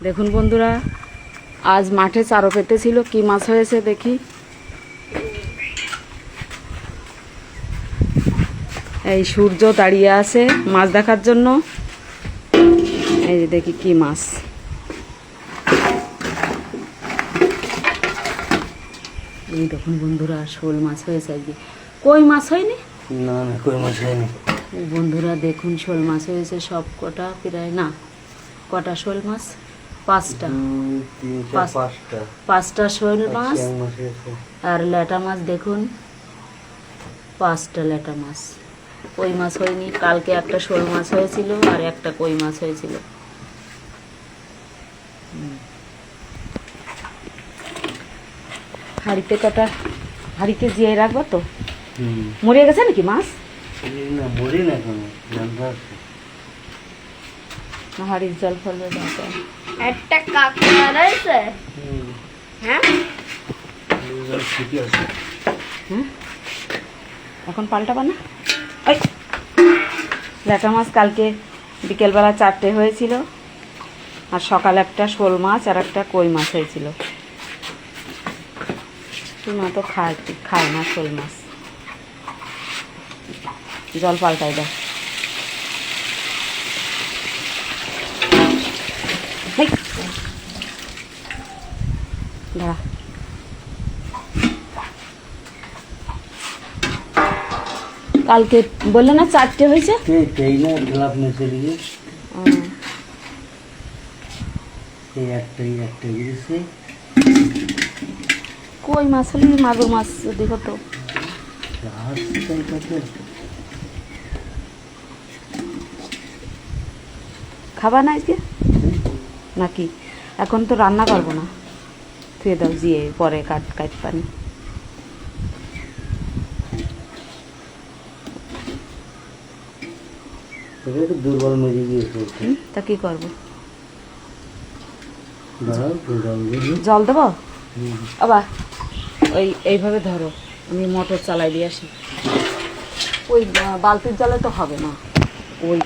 দেখুন বন্ধুরা, আজ মাঠে চারো পেতেছিল, কি মাছ হয়েছে দেখি। এই সূর্য দাঁড়িয়ে আছে মাছ দেখার জন্য। এই যে দেখি কি মাছ। এই দেখুন বন্ধুরা, শোল মাছ হয়েছে আজকে। কই মাছ হয়নি? না না, কই মাছ হয়নি। বন্ধুরা দেখুন, শোল মাছ হয়েছে সব কটা, প্রায় না কটা শোল মাছ, পাঁচটা, পাঁচটা শোল মাছ। আর ল্যাটা মাছ দেখুন, পাঁচটা ল্যাটা মাছ। কই মাছ হয়নি। কালকে একটা শোল মাছ হয়েছিল আর একটা কই মাছ হয়েছিল। হাঁড়িতে কটা, হাঁড়িতে জিয়ে রাখবো তো। মরে গেছে নাকি মাছ? না, মরি না কেন, হাঁড়ির জল ফলবে দেখো। একটা কাঁকড়া রয়েছে। হ্যাঁ, ঠিকই আছে। এখন পাল্টাবা না? ওই ল্যাটা মাছ কালকে বিকেলবেলা 4টে হয়েছিল, আর সকালে একটা শোল মাছ আর একটা কই মাছ হয়েছিল। মা তো খায় না শোল মাছ। জল পাল্টাই দাও। দাঁড়া, কালকে বললে না 4টে হয়েছে। কই মাছ হলে মাগুর মাছ যদি হতো। খাবা না আজকে নাকি? এখন তো রান্না করবো না, থুয়ে দাও, জিয়ে পরে কাট পানি। দুর্বল মরে গিয়েছে। তা কি করবো? জল দেবো আবার? এইভাবে ধরো, আমি মোটর চালাই দিয়ে আসি। ওই বালতির জলে তো হবে না। ওই